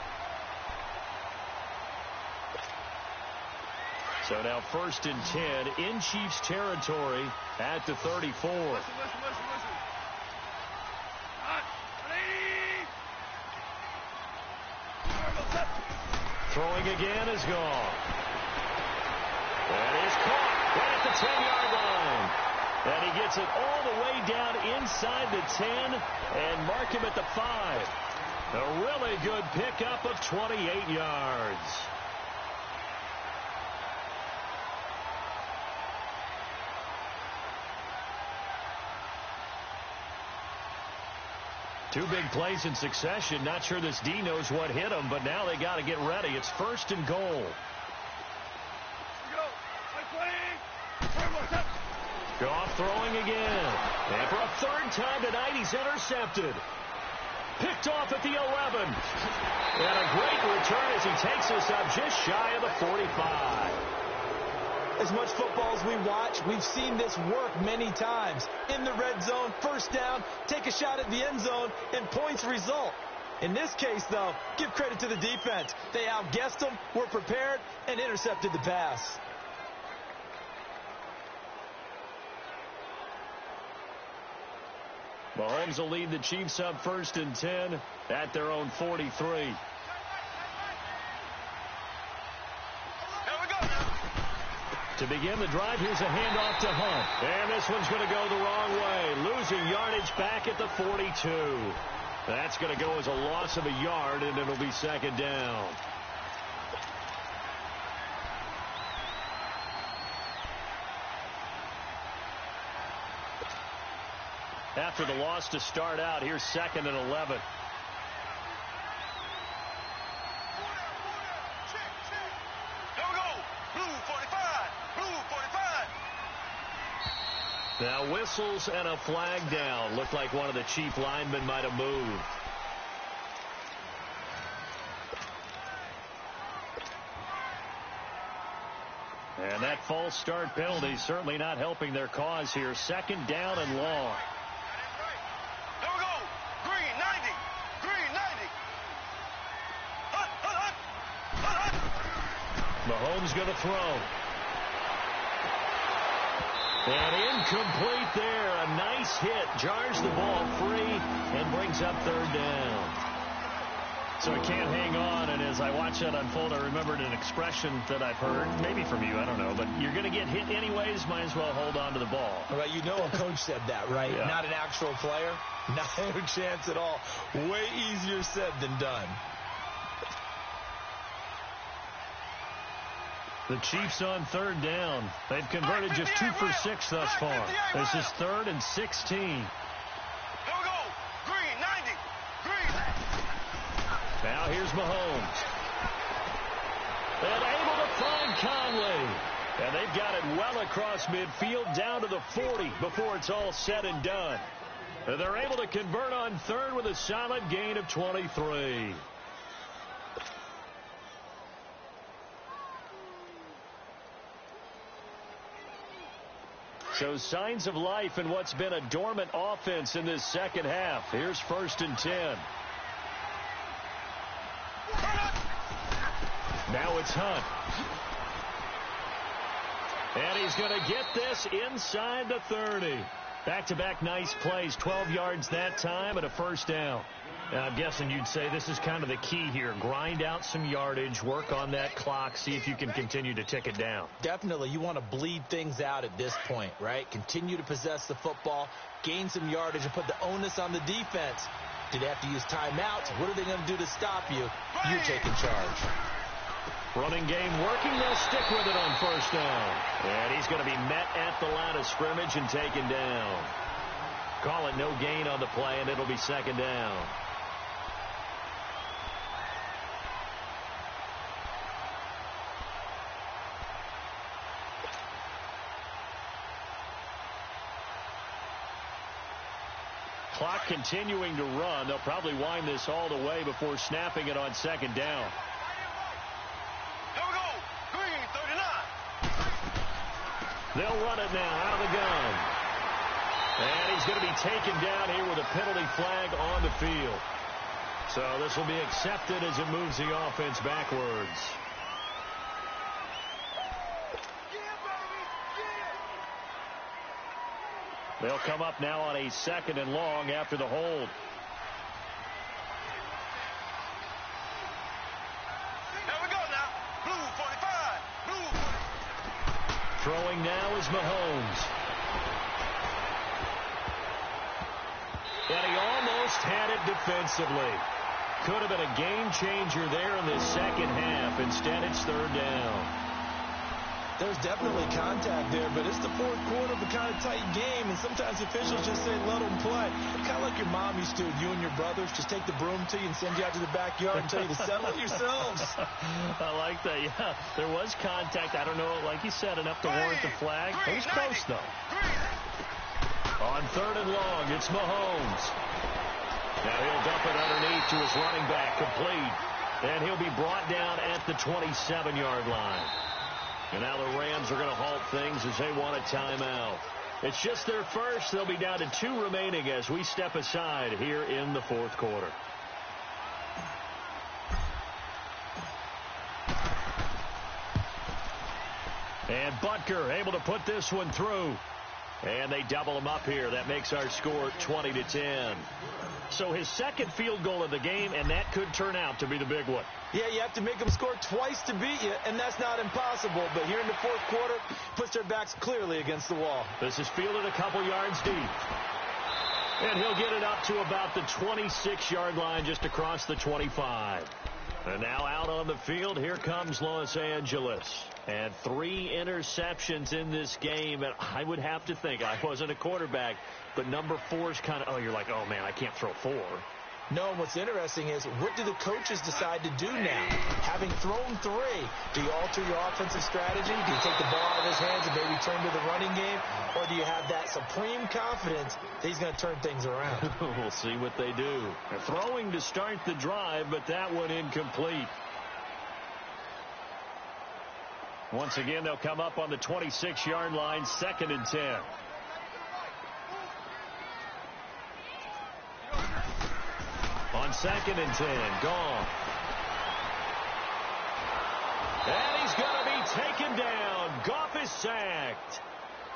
So now 1st and 10 in Chiefs territory at the 34. Throwing again is Goff. That is caught right at the 10-yard line. And he gets it all the way down inside the 10 and mark him at the 5. A really good pickup of 28 yards. Two big plays in succession. Not sure this D knows what hit him, but now they got to get ready. It's 1st and goal. Goff throwing again. And for a 3rd time tonight, he's intercepted. Picked off at the 11. And a great return as he takes us up just shy of the 45. As much football as we watch, we've seen this work many times. In the red zone, 1st down, take a shot at the end zone, and points result. In this case, though, give credit to the defense. They outguessed them, were prepared, and intercepted the pass. Mahomes will lead the Chiefs up 1st and 10 at their own 43. To begin the drive, here's a handoff to Hunt. And this one's going to go the wrong way. Losing yardage back at the 42. That's going to go as a loss of a yard, and it'll be 2nd down. After the loss to start out, here's 2nd and 11. Now whistles and a flag down. Looked like one of the Chief linemen might have moved. And that false start penalty certainly not helping their cause here. 2nd down and long. Here we go. Green 90. Green 90. Hunt, hunt, hunt. Hunt, hunt. Mahomes going to throw. And incomplete there. A nice hit. Jars the ball free and brings up 3rd down. So he can't hang on. And as I watch that unfold, I remembered an expression that I've heard, maybe from you, I don't know. But you're going to get hit anyways, might as well hold on to the ball. Right, you know a coach said that, right? Yeah. Not an actual player. Not a chance at all. Way easier said than done. The Chiefs on 3rd down. They've converted just 2 for 6 thus far. This is 3rd and 16. Here we go. Green 90. Green. Now here's Mahomes. And able to find Conley. And they've got it well across midfield down to the 40 before it's all said and done. And they're able to convert on 3rd with a solid gain of 23. So signs of life in what's been a dormant offense in this 2nd half. Here's 1st and 10. Now it's Hunt. And he's going to get this inside the 30. Back-to-back nice plays. 12 yards that time and a 1st down. I'm guessing you'd say this is kind of the key here. Grind out some yardage, work on that clock, see if you can continue to tick it down. Definitely. You want to bleed things out at this point, right? Continue to possess the football, gain some yardage, and put the onus on the defense. Do they have to use timeouts? What are they going to do to stop you? You're taking charge. Running game working. They'll stick with it on 1st down. And he's going to be met at the line of scrimmage and taken down. Call it no gain on the play, and it'll be 2nd down. Clock continuing to run. They'll probably wind this all the way before snapping it on 2nd down. Here we go. Green 39. They'll run it now out of the gun. And he's going to be taken down here with a penalty flag on the field. So this will be accepted as it moves the offense backwards. They'll come up now on a 2nd and long after the hold. Here we go now. Blue 45. Blue 45. goes Mahomes. And he almost had it defensively. Could have been a game changer there in the second half. Instead, it's third down. There's definitely contact there, but it's the fourth quarter of a kind of tight game, and sometimes officials just say, let them play. Kind of like your mom used to, you and your brothers, just take the broom to you and send you out to the backyard and tell you to settle it yourselves. I like that, yeah. There was contact. I don't know, like you said, enough to warrant the flag. It was close, though. On third and long, it's Mahomes. Now he'll dump it underneath to his running back, complete. And he'll be brought down at the 27-yard line. And now the Rams are going to halt things as they want a timeout. It's just their first. They'll be down to 2 remaining as we step aside here in the fourth quarter. And Butker able to put this one through. And they double him up here. That makes our score 20-10. So his second field goal of the game, and that could turn out to be the big one. Yeah, you have to make them score twice to beat you, and that's not impossible. But here in the fourth quarter, puts their backs clearly against the wall. This is fielded a couple yards deep. And he'll get it up to about the 26-yard line, just across the 25. And now out on the field, here comes Los Angeles. And 3 interceptions in this game. And I would have to think, I wasn't a quarterback, but number 4 is kind of, oh, you're like, oh, man, I can't throw 4. No, what's interesting is, what do the coaches decide to do now? Having thrown 3, do you alter your offensive strategy? Do you take the ball out of his hands and maybe turn to the running game? Or do you have that supreme confidence that he's going to turn things around? We'll see what they do. They're throwing to start the drive, but that one incomplete. Once again, they'll come up on the 26-yard line, 2nd and 10. On 2nd and 10, gone. And he's going to be taken down. Goff is sacked.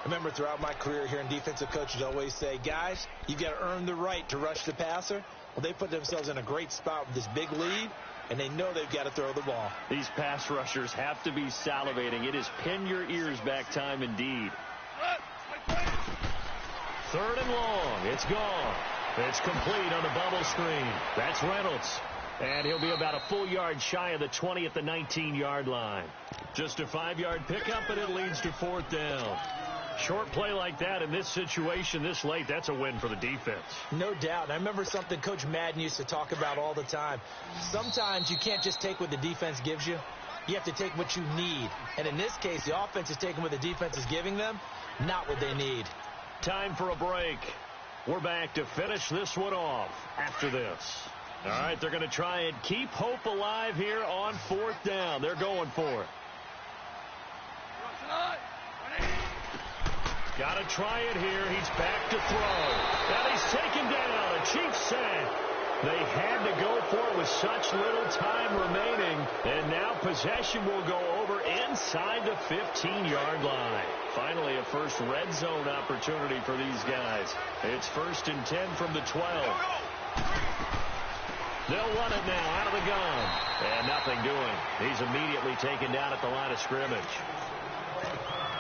I remember throughout my career here in defensive coaches always say, guys, you've got to earn the right to rush the passer. Well, they put themselves in a great spot with this big lead, and they know they've got to throw the ball. These pass rushers have to be salivating. It is pin your ears back time indeed. 3rd and long. It's gone. It's complete on the bubble screen. That's Reynolds. And he'll be about a full yard shy of the 20 at the 19-yard line. Just a 5-yard pickup, and it leads to 4th down. Short play like that in this situation this late, that's a win for the defense. No doubt. And I remember something Coach Madden used to talk about all the time. Sometimes you can't just take what the defense gives you. You have to take what you need. And in this case, the offense is taking what the defense is giving them, not what they need. Time for a break. We're back to finish this one off after this. All right, they're going to try and keep hope alive here on 4th down. They're going for it. Got to try it here. He's back to throw. And he's taken down. A cheap sack. They had to go for it with such little time remaining. And now possession will go over inside the 15-yard line. Finally, a first red zone opportunity for these guys. It's 1st and 10 from the 12. They'll run it now out of the gun. And nothing doing. He's immediately taken down at the line of scrimmage.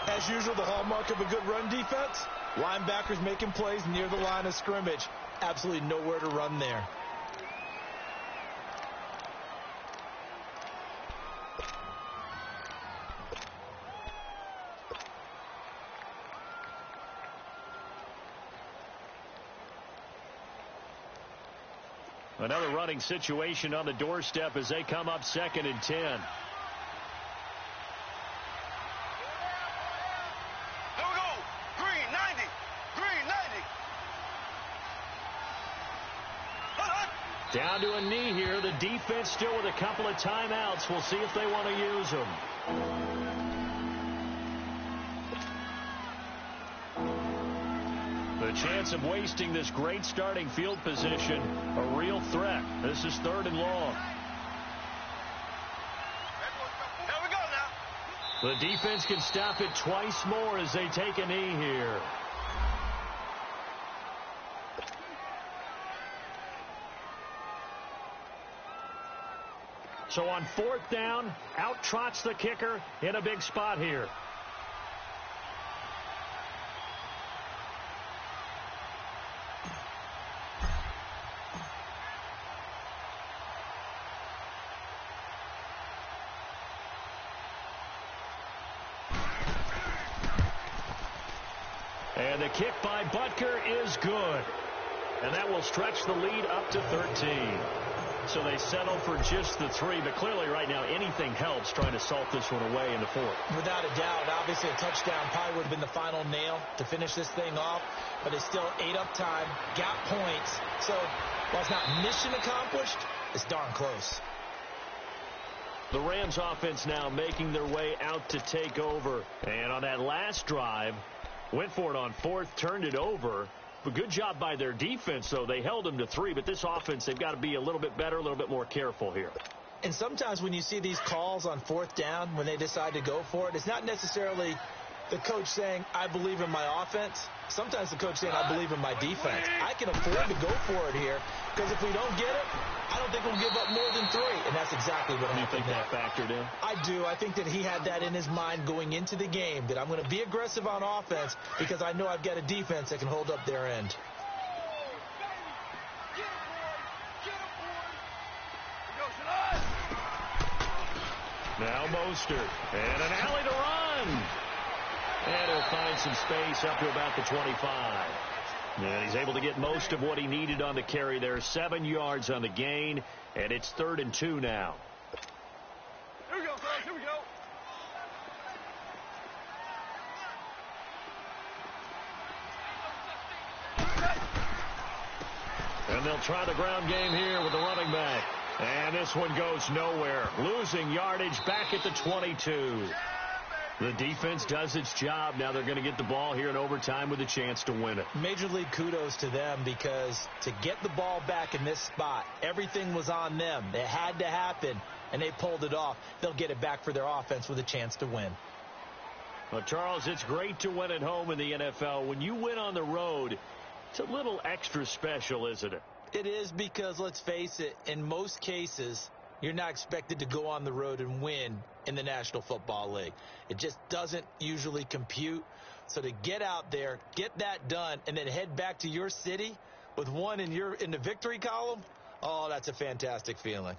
As usual, the hallmark of a good run defense, linebackers making plays near the line of scrimmage. Absolutely nowhere to run there. Another running situation on the doorstep as they come up 2nd and 10. Here we go. Green 90. Green 90. Down to a knee here. The defense still with a couple of timeouts. We'll see if they want to use them. The chance of wasting this great starting field position, a real threat. This is 3rd and long. Here we go now. The defense can stop it twice more as they take a knee here. So on 4th down, out trots the kicker in a big spot here. And the kick by Butker is good. And that will stretch the lead up to 13. So they settle for just the 3, but clearly right now anything helps trying to salt this one away in the 4th. Without a doubt, obviously a touchdown probably would have been the final nail to finish this thing off, but it's still ate up time, got points. So while it's not mission accomplished, it's darn close. The Rams offense now making their way out to take over. And on that last drive, went for it on 4th, turned it over. But good job by their defense, though. They held them to 3, but this offense, they've got to be a little bit better, a little bit more careful here. And sometimes when you see these calls on 4th down, when they decide to go for it, it's not necessarily the coach saying, I believe in my offense. Sometimes the coach saying, I believe in my defense. I can afford to go for it here, because if we don't get it, I don't think we'll give up more than 3. And that's exactly what You think that factored in? I do. I think that he had that in his mind going into the game, that I'm going to be aggressive on offense because I know I've got a defense that can hold up their end. Now Mostert. And an alley to run. And he'll find some space up to about the 25. And he's able to get most of what he needed on the carry there. 7 yards on the gain. And it's 3rd and 2 now. Here we go, fellas. Here we go. And they'll try the ground game here with the running back. And this one goes nowhere. Losing yardage back at the 22. The defense does its job. Now they're going to get the ball here in overtime with a chance to win it. Major league kudos to them, because to get the ball back in this spot, everything was on them. It had to happen, and they pulled it off. They'll get it back for their offense with a chance to win. Well, Charles, it's great to win at home in the NFL. When you win on the road, it's a little extra special, isn't it? It is, because, let's face it, in most cases, you're not expected to go on the road and win in the National Football League. It just doesn't usually compute. So to get out there, get that done, and then head back to your city with one in the victory column, oh, that's a fantastic feeling.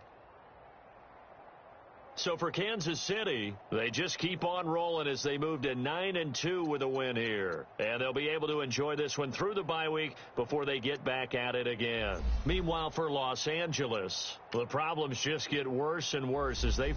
So for Kansas City, they just keep on rolling as they move to 9-2 with a win here. And they'll be able to enjoy this one through the bye week before they get back at it again. Meanwhile, for Los Angeles, the problems just get worse and worse as they